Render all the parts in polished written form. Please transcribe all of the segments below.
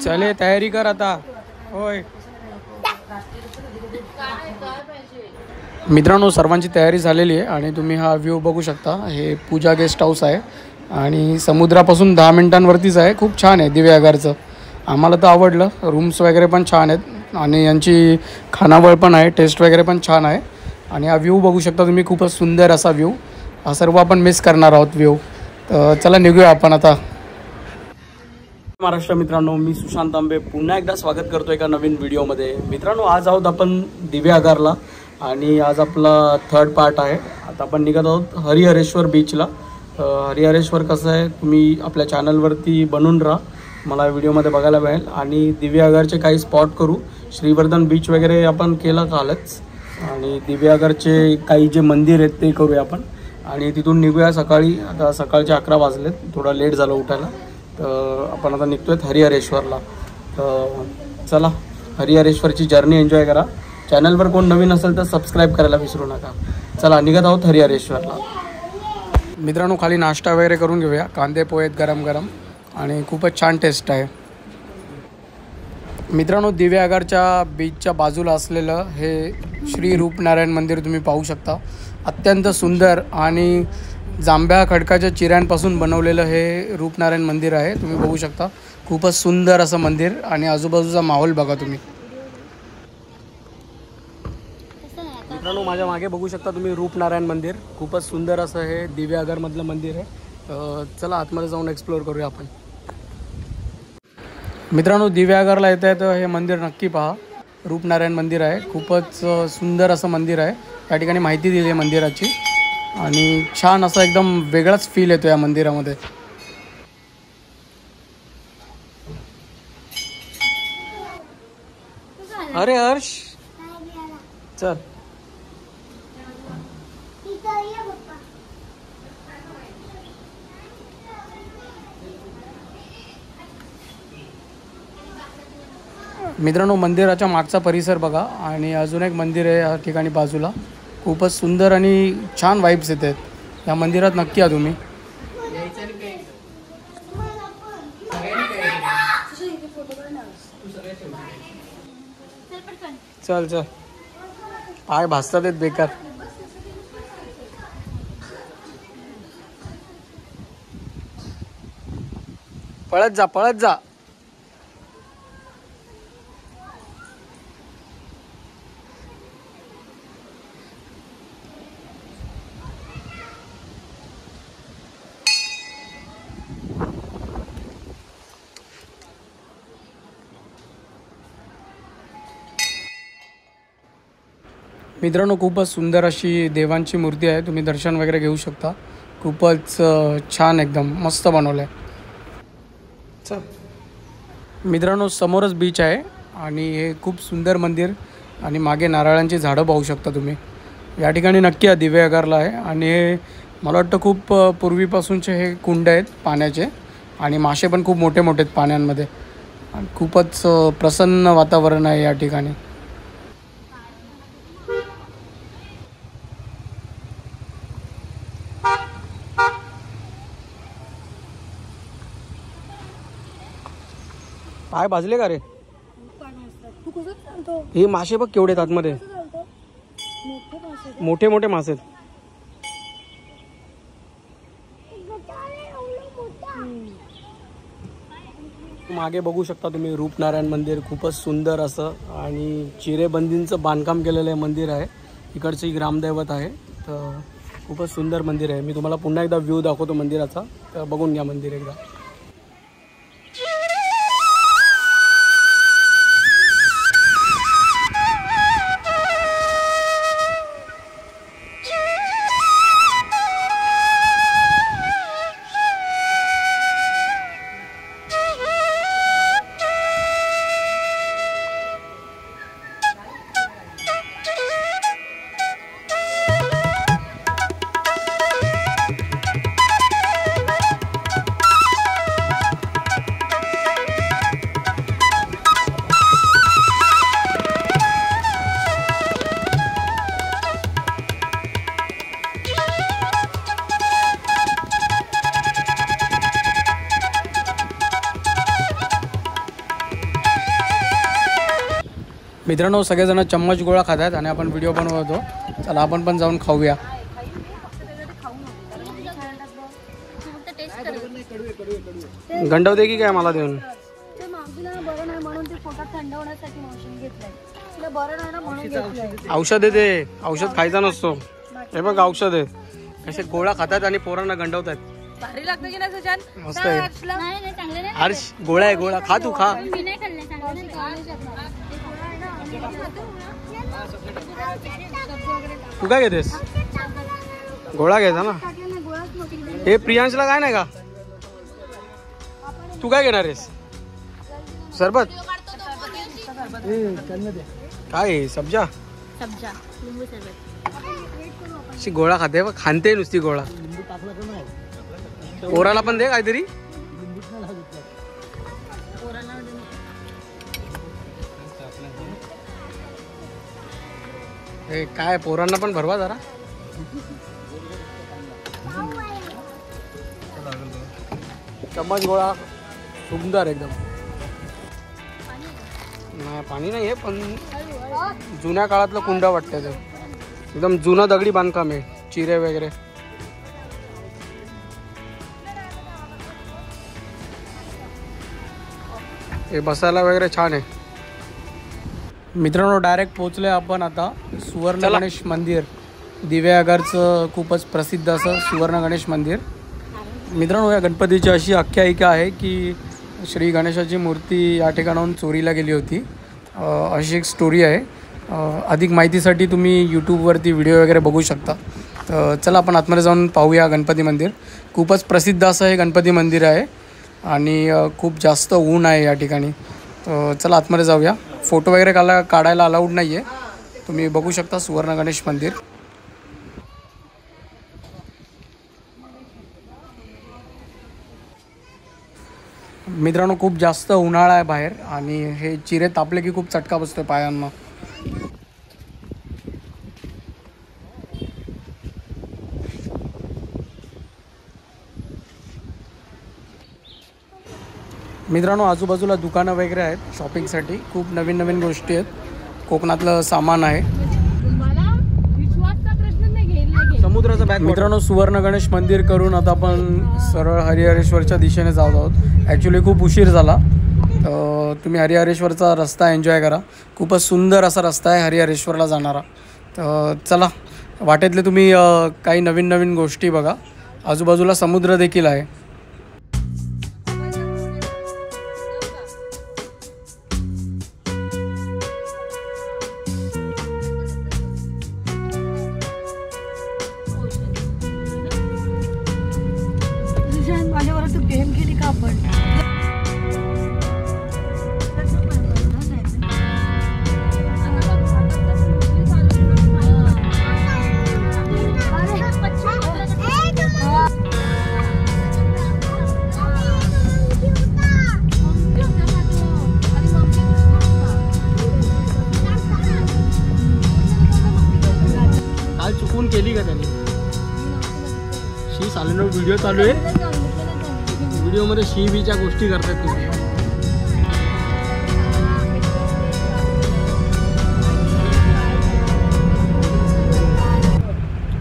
चले तयारी कर आता. होय मित्रांनो, सर्वांची तयारी झालेली आहे आणि तुम्ही हा व्ह्यू बघू शकता. हे पूजा गेस्ट हाऊस आहे आणि समुद्रापासून 10 मिनिटांवरतीच आहे. खूप छान आहे दिव्यागारचं. आम्हाला तर आवडलं. रूम्स वगैरे पण छान आहेत आणि यांची खानावळ पण आहे. टेस्ट वगैरे पण छान आहे आणि हा व्ह्यू बघू शकता तुम्ही. खूपच सुंदर असा व्ह्यू. हा सर्व आपण मिस करणार आहोत व्ह्यू. तर चला निघूया आपण आता. महाराष्ट्र मित्रांनो, मी सुशांत तांबे पुन्हा एकदा स्वागत करतो एका नवीन व्हिडिओमध्ये. मित्रांनो, आज आहोत आपण दिव्यागारला आणि आज आपला 3rd पार्ट आहे. आता आपण निघत आहोत हरिहरेश्वर बीचला. हरिहरेश्वर कसं आहे, तुम्ही आपल्या चॅनलवरती बनून राहा, मला व्हिडिओमध्ये बघायला मिळेल. आणि दिव्यागारचे काही स्पॉट करू. श्रीवर्धन बीच वगैरे आपण केलं कालच आणि दिव्यागारचे काही जे मंदिर आहेत ते करूया आपण आणि तिथून निघूया सकाळी. आता सकाळचे 11 वाजलेत, थोडा लेट झालं उठायला. तर आपण आता निघतो आहे हरिहरेश्वरला. तर चला हरिहरेश्वरची जर्नी एन्जॉय करा. चॅनलवर कोण नवीन असेल तर सबस्क्राईब करायला विसरू नका. चला निघत आहोत हरिहरेश्वरला. मित्रांनो, खाली नाश्ता वगैरे करून घेऊया. कांदे पोहे गरम गरम आणि खूपच छान टेस्ट आहे. मित्रांनो, दिव्यागारच्या बीचच्या बाजूला असलेलं हे श्री रूपनारायण मंदिर तुम्ही पाहू शकता. अत्यंत सुंदर आणि जांभ्या खडकाच्या चिऱ्यांपासून बनवलेलं हे रूपनारायण मंदिर आहे. तुम्ही बघू शकता. खूपच सुंदर असं मंदिर आणि आजूबाजूचा माहोल बघा तुम्ही. मित्रांनो, माझ्या मागे बघू शकता तुम्ही रूपनारायण मंदिर. खूपच सुंदर असं हे दिव्यागारमधलं मंदिर आहे. चला आतमध्ये जाऊन एक्सप्लोअर करूया आपण. मित्रांनो, दिव्यागारला येता येतं हे मंदिर नक्की पहा. रूपनारायण मंदिर आहे. खूपच सुंदर असं मंदिर आहे. या ठिकाणी माहिती दिली आहे मंदिराची आणि छान असं एकदम वेगळाच फील येतो या मंदिरामध्ये. अरे हर्ष, चल. मित्रांनो, मंदिराच्या मागचा परिसर बघा आणि अजून एक मंदिर आहे या ठिकाणी बाजूला. खूपच सुंदर आणि छान वाईब्स येत आहेत. या मंदिरात नक्की या तुम्ही. चल चल, पाय भासतात आहेत बेकार. पळत जा पळत जा. मित्रांनो, खूपच सुंदर अशी देवांची मूर्ती आहे. तुम्ही दर्शन वगैरे घेऊ शकता. खूपच छान, एकदम मस्त बनवलं आहे. चल मित्रांनो, समोरच बीच आहे आणि हे खूप सुंदर मंदिर आणि मागे नारळांची झाडं पाहू शकता तुम्ही. या ठिकाणी नक्की या दिव्यागारला आहे आणि हे मला वाटतं खूप पूर्वीपासूनचे हे कुंड आहेत पाण्याचे आणि मासे पण खूप मोठे मोठे आहेत पाण्यांमध्ये आणि खूपच प्रसन्न वातावरण आहे या ठिकाणी. पाय भाजले का रे? हे मासे बघ केवढे आहेत आतमध्ये. मोठे मोठे मासे आहेत. मागे बघू शकता तुम्ही रूपनारायण मंदिर. खूपच सुंदर असं आणि चिरेबंदींचं बांधकाम केलेलं आहे मंदिर आहे. इकडची ग्रामदैवत आहे. तर खूपच सुंदर मंदिर आहे. मी तुम्हाला पुन्हा एकदा व्ह्यू दाखवतो मंदिराचा, तर बघून घ्या मंदिर एकदा. मित्रांनो सगळेजण चम्मच गोळा खातात आणि आपण व्हिडिओ बनवतो. चला आपण पण जाऊन खाऊया. गंडवते की काय मला देऊन? औषध आहे ते, औषध खायचा नसतो. हे बघ औषध आहे. कसे गोळा खातात आणि पोरांना गंडवतात. भारी लागतं की नाही सुशांत? मस्त आहे. हर्ष गोळा आहे, गोळा खा, तू खा. तू काय घेतेस? गोळा घ्यायचा ना. हे प्रियांशला काय नाही का? तू काय घेणार आहेस? सरबत काय? सब्जा लिंबू सरबत. अशी गोळा खाते, खानते नुसती गोळा. पोराला पण दे काहीतरी. हे काय पोरांना पण भरवा जरा. चम्मच गोळा सुंदर एकदम. नाही पाणी नाही आहे, पण जुन्या काळातलं कुंड वाटतं ते. एकदम जुनं दगडी बांधकाम आहे, चिरे वगैरे. हे बसायला वगैरे छान आहे. मित्रांनो डायरेक्ट पोहोचलोय आपण आता सुवर्ण गणेश मंदिर. दिवेआगरचं खूपच प्रसिद्ध असं सुवर्ण गणेश मंदिर. मित्रांनो या गणपतीची अशी आख्यायिका आहे की श्री गणेशाची मूर्ती या ठिकाणाहून चोरीला गेली होती, अशी एक स्टोरी आहे. अधिक माहितीसाठी तुम्ही यूट्यूबवरती व्हिडिओ वगैरे बघू शकता. तर चला आपण आतमध्ये जाऊन पाहूया गणपती मंदिर. खूपच प्रसिद्ध असं हे गणपती मंदिर आहे आणि खूप जास्त ऊन आहे या ठिकाणी. तर चला आतमध्ये जाऊया. फोटो वगैरे काढायला अलाउड नाही आहे. तुम्ही बघू शकता सुवर्ण गणेश मंदिर. मित्रांनो खूप जास्त उन्हाळा आहे बाहेर आणि हे चिरे तापले की खूप चटका बसतोय पायांना. मित्रांनो आजूबाजूला दुकानं वगैरे आहेत शॉपिंगसाठी. खूप नवीन नवीन गोष्टी आहेत. कोकणातलं सामान आहे. समुद्राचा बॅग. मित्रांनो सुवर्ण गणेश मंदिर करून आता आपण सरळ हरिहरेश्वरच्या दिशेने जात आहोत. ॲक्च्युली खूप उशीर झाला. तर तुम्ही हरिहरेश्वरचा रस्ता एन्जॉय करा. खूपच सुंदर असा रस्ता आहे हरिहरेश्वरला जाणारा. तर चला वाटेतले तुम्ही काही नवीन नवीन गोष्टी बघा. आजूबाजूला समुद्र देखील आहे. गेम खेळली का आपण? काल चुकून केली का त्यांनी? शी सालेनो व्हिडिओ चालू आहे. व्हिडिओमध्ये शी बीच्या गोष्टी करतात तुम्ही.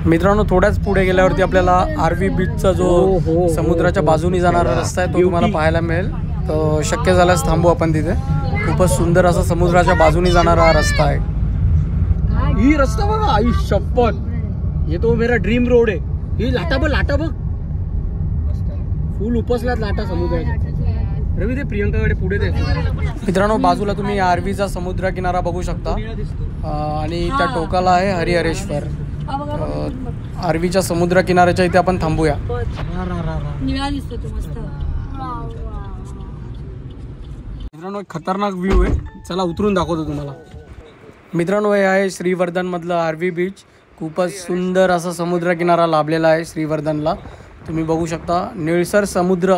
मित्रांनो थोड्याच पुढे गेल्यावरती आपल्याला आरवी बीचचा जो समुद्राच्या बाजूनी जाणारा रस्ता आहे तो तुम्हाला पाहायला मिळेल. तर शक्य झाल्यास थांबू आपण तिथे. खूपच सुंदर असा समुद्राच्या बाजूनी जाणारा हा रस्ता आहे. ही रस्ता बघा, आई शपथ, ये तो मेरा ड्रीम रोड आहे. ही लाटा बघ फुल उपसल्यात लाटा समुद्राच्या. रवी ते प्रियंकाकडे पुढे दे. मित्रांनो बाजूला तुम्ही आरवीचा समुद्र किनारा बघू शकता आणि त्या टोकाला आहे हरिहरेश्वर. आरवीच्या समुद्र किनाऱ्याच्या इथे आपण थांबूया. मित्रांनो एक खतरनाक व्ह्यू आहे. चला उतरून दाखवतो तुम्हाला. मित्रांनो हे आहे श्रीवर्धनमधलं आरवी बीच. खूपच सुंदर असा समुद्र किनारा लाभलेला आहे श्रीवर्धनला. तुम्ही बघू शकता निळसर समुद्र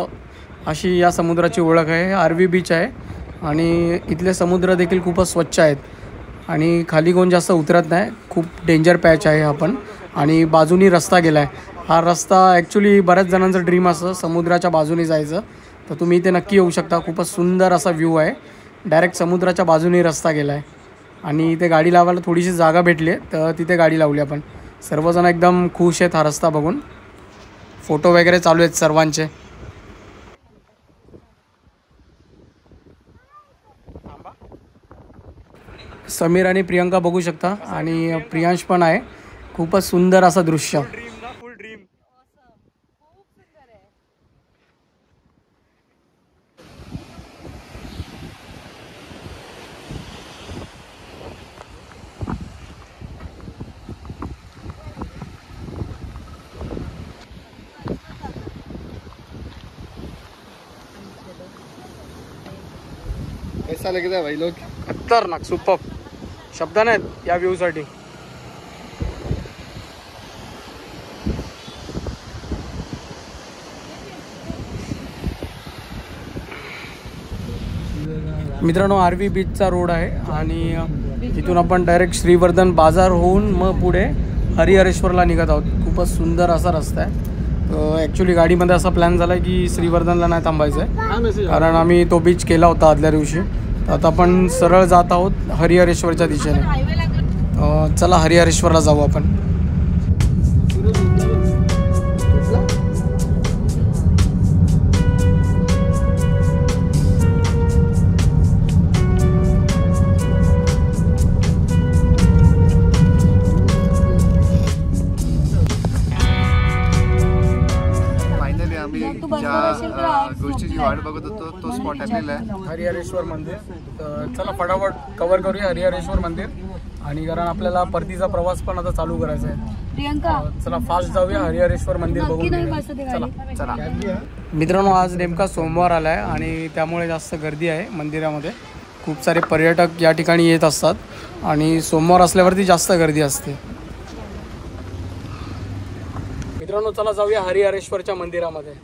अशी या समुद्राची ओळख आहे. आरवी बीच आहे आणि इथले समुद्र देखील खूपच स्वच्छ आहेत आणि खाली कोण जास्त उतरत नाही. खूप डेंजर पॅच आहे आपण आणि बाजूनी रस्ता गेला आहे. हा रस्ता ॲक्च्युली बऱ्याच जणांचं ड्रीम असतं समुद्राच्या बाजूनी जायचं. तर तुम्ही इथे नक्की येऊ शकता. खूपच सुंदर असा व्ह्यू आहे. डायरेक्ट समुद्राच्या बाजूनी रस्ता गेला आहे. आणि इथे गाडी लावायला थोडीशी जागा भेटली आहे, तर तिथे गाडी लावली आपण. सर्वजण एकदम खुश आहेत हा रस्ता बघून. फोटो वगैरे चालू आहेत सर्वांचे. समीर आणि प्रियंका बघू शकता आणि प्रियांश पण आहे. खूपच सुंदर असं दृश्य. कैसा लग रहा है भाई लोग? खतरनाक, सुपर शब्द नाहीत या व्ह्यूसाठी. मित्रांनो, आरवी बीचचा रोड आहे आणि इथून आपण डायरेक्ट श्रीवर्धन बाजार होऊन मग पुढे हरिहरेश्वरला निघत आहोत. खूपच सुंदर असा रस्ता आहे. ॲक्च्युली गाडीमध्ये असा प्लॅन झाला आहे की श्रीवर्धनला नाही थांबायचं आहे, कारण आम्ही तो बीच केला होता आदल्या दिवशी. तर आता आपण सरळ जात आहोत हरिहरेश्वरच्या दिशेने. चला हरिहरेश्वरला जाऊ आपण. गोष्टीची वाट बघत होतो तो स्पॉट आपल्याला हरिहरेश्वर मंदिर. तर चला फटाफट कव्हर करूया हरिहरेश्वर मंदिर. आणि कारण आपल्याला परतीचा प्रवास पण आता चालू करायचा आहे. प्रियंका चला फास्ट जाऊया हरिहरेश्वर मंदिर बघून. चला. मित्रांनो, आज नेमका सोमवार आला आहे आणि त्यामुळे जास्त गर्दी आहे मंदिरामध्ये. खूप सारे पर्यटक या ठिकाणी येत असतात आणि सोमवार असल्यावरती जास्त गर्दी असते. मित्रांनो, चला जाऊया हरिहरेश्वरच्या मंदिरामध्ये.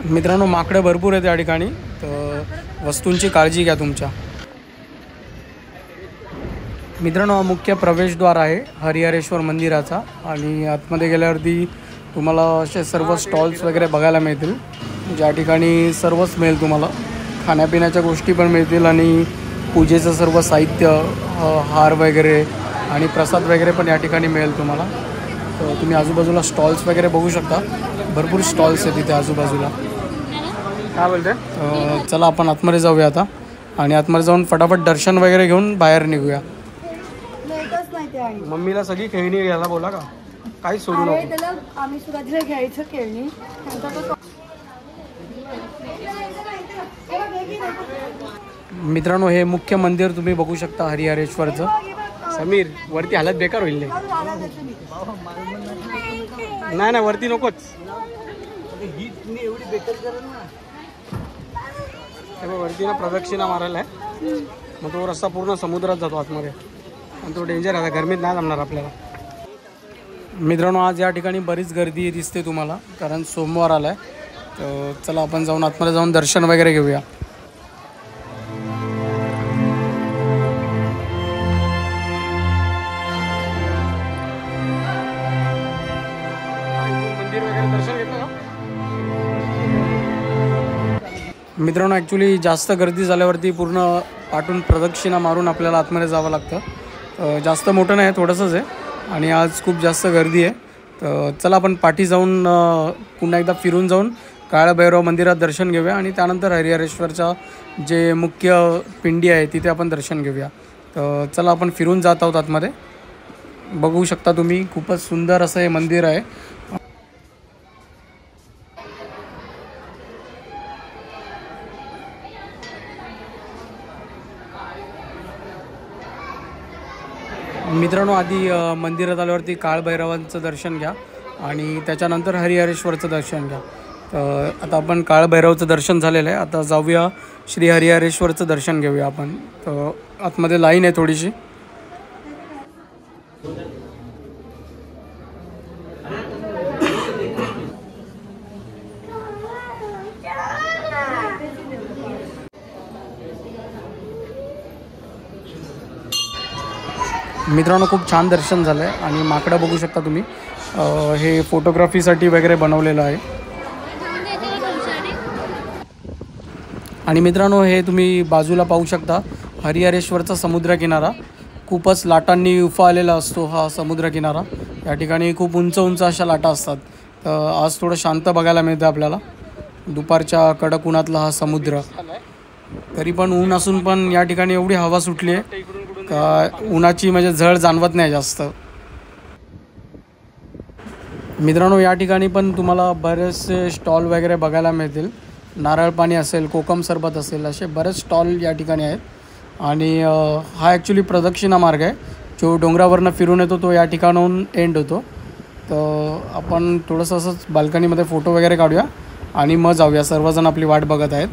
मित्रांनो, माकडे भरपूर आहेत या ठिकाणी, तर वस्तूंची काळजी घ्या तुमच्या. मित्रांनो, हा मुख्य प्रवेशद्वार आहे हरिहरेश्वर मंदिराचा आणि आतमध्ये गेल्यावरती तुम्हाला असे सर्व स्टॉल्स वगैरे बघायला मिळतील, ज्या ठिकाणी सर्वच मिळेल तुम्हाला. खाण्यापिण्याच्या गोष्टी पण मिळतील आणि पूजेचं सर्व साहित्य, हार वगैरे आणि प्रसाद वगैरे पण या ठिकाणी मिळेल तुम्हाला. तर तुम्ही आजूबाजूला स्टॉल्स वगैरे बघू शकता. भरपूर स्टॉल्स आहेत तिथे आजूबाजूला. काय बोलते? चला आपण आतमध्ये जाऊया आता आणि आतमध्ये जाऊन फटाफट दर्शन वगैरे घेऊन बाहेर निघूया. मम्मीला सगळी खेळणी घ्यायला बोला का, काही सोडू नको. आम्ही सुरुवातीला घ्यायचं खेळणी. मित्रांनो, हे मुख्य मंदिर तुम्ही बघू शकता हरिहरेश्वरचं. समीर, वरती हालत बेकार होईल. नाही नाही, वरती नकोच. वरती ना प्रदक्षिणा मारायला आहे, मग तो रस्ता पूर्ण समुद्रात जातो आतमध्ये आणि तो डेंजर आहे. गरमीत नाही जमणार आपल्याला. मित्रांनो, आज या ठिकाणी बरीच गर्दी दिसते तुम्हाला, कारण सोमवार आला आहे. तर चला आपण जाऊन आतमध्ये जाऊन दर्शन वगैरे घेऊया. मंदिर वगैरे दर्शन घेतो का? मित्रांनो, ॲक्च्युली जास्त गर्दी झाल्यावरती पूर्ण पाठून प्रदक्षिणा मारून आपल्याला आतमध्ये जावं लागतं. जास्त मोठं नाही, थोडंसंच आहे आणि आज खूप जास्त गर्दी आहे. तर चला आपण पाठी जाऊन पुन्हा एकदा फिरून जाऊन काळभैरव मंदिरात दर्शन घेऊया आणि त्यानंतर हरिहरेश्वरच्या जे मुख्य पिंडी आहे तिथे आपण दर्शन घेऊया. तर चला आपण फिरून जात आहोत आतमध्ये. बघू शकता तुम्ही, खूपच सुंदर असं हे मंदिर आहे. मित्रांनो, आधी मंदिरात आल्यावरती काळभैरवांचं दर्शन घ्या आणि त्याच्यानंतर हरिहरेश्वरचं दर्शन घ्या. तर आता आपण काळभैरवचं दर्शन झालेलं आहे. आता जाऊया श्री हरिहरेश्वरचं दर्शन घेऊया आपण. तर आतमध्ये लाईन आहे थोडीशी. मित्रांनो खूप छान दर्शन झालं आहे आणि माकडं बघू शकता तुम्ही. हे फोटोग्राफीसाठी वगैरे बनवलेलं आहे. आणि मित्रांनो हे तुम्ही बाजूला पाहू शकता हरिहरेश्वरचा समुद्रकिनारा. खूपच लाटांनी उफाळलेला असतो हा समुद्रकिनारा. या ठिकाणी खूप उंच उंच अशा लाटा असतात. तर आज थोडं शांत बघायला मिळतं आपल्याला. दुपारच्या कडक उन्हातला हा समुद्र. तरी पण ऊन असून पण या ठिकाणी एवढी हवा सुटली आहे का उन्हाची म्हणजे झळ जाणवत नाही जास्त. मित्रांनो या ठिकाणी पण तुम्हाला बरेचसे स्टॉल वगैरे बघायला मिळतील. नारळ पाणी असेल, कोकम सरबत असेल, असे बरेच स्टॉल या ठिकाणी आहेत. आणि हा ॲक्च्युली प्रदक्षिणा मार्ग आहे जो डोंगरावरनं फिरून येतो तो या ठिकाणाहून एंड होतो. तर आपण थोडंसं असंच बाल्कनीमध्ये फोटो वगैरे काढूया आणि मग जाऊया. सर्वजण आपली वाट बघत आहेत.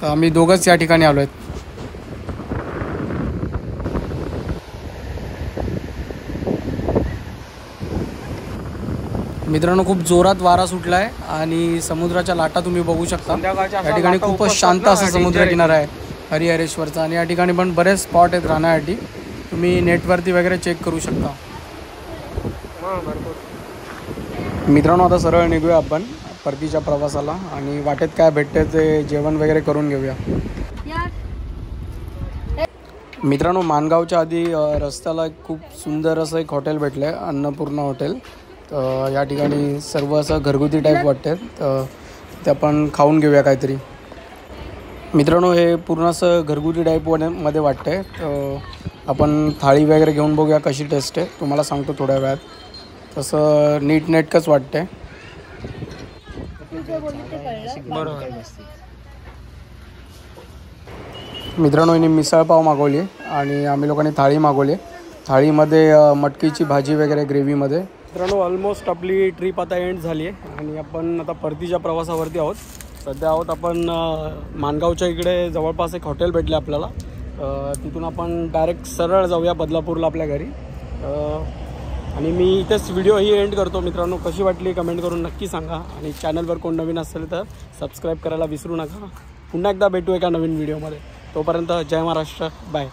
तर आम्ही दोघंच या ठिकाणी आलो आहेत. मित्रांनो खूप जोरात वारा सुटला आहे आणि समुद्राच्या लाटा तुम्ही बघू शकता. या ठिकाणी खूपच शांत असा समुद्रकिनारा आहे हरिहरेश्वरचा. आणि या ठिकाणी पण बरेच स्पॉट आहेत राहण्यासाठी. तुम्ही नेटवरती वगैरे चेक करू शकता. मित्रांनो आता सरळ निघूया आपण परतीच्या प्रवासाला आणि वाटेत काय भेटते ते जेवण वगैरे करून घेऊया. मित्रांनो माणगावच्या आधी रस्त्याला खूप सुंदर असं एक हॉटेल भेटलं आहे, अन्नपूर्णा हॉटेल. तर या ठिकाणी सर्व असं घरगुती टाईप वाटते. तर ते आपण खाऊन घेऊया काहीतरी. मित्रांनो हे पूर्ण असं घरगुती टाईपमध्ये वाटतं आहे. तर आपण थाळी वगैरे घेऊन बघूया कशी टेस्ट आहे. तुम्हाला सांगतो थोड्या वेळात. तसं नीटनेटकंच वाटतं. मित्रांनो यांनी मिसळपाव मागवली आणि आम्ही लोकांनी थाळी मागवली. थाळीमध्ये मटकीची भाजी वगैरे ग्रेव्हीमध्ये. मित्रांनो ऑलमोस्ट आपली ट्रिप आता एंड झाली आहे आणि आपण आता परतीच्या प्रवासावरती आहोत. सध्या आहोत आपण माणगावच्या इकडे. जवळपास एक हॉटेल भेटले आपल्याला. तिथून आपण डायरेक्ट सरळ जाऊया बदलापूरला आपल्या घरी. आणि मी इथेच व्हिडिओ ही एंड करतो. मित्रांनो कशी वाटली कमेंट करून नक्की सांगा. आणि चॅनलवर कोण नवीन असेल तर सबस्क्राईब करायला विसरू नका. पुन्हा एकदा भेटू एका नवीन व्हिडिओमध्ये. तोपर्यंत जय महाराष्ट्र. बाय.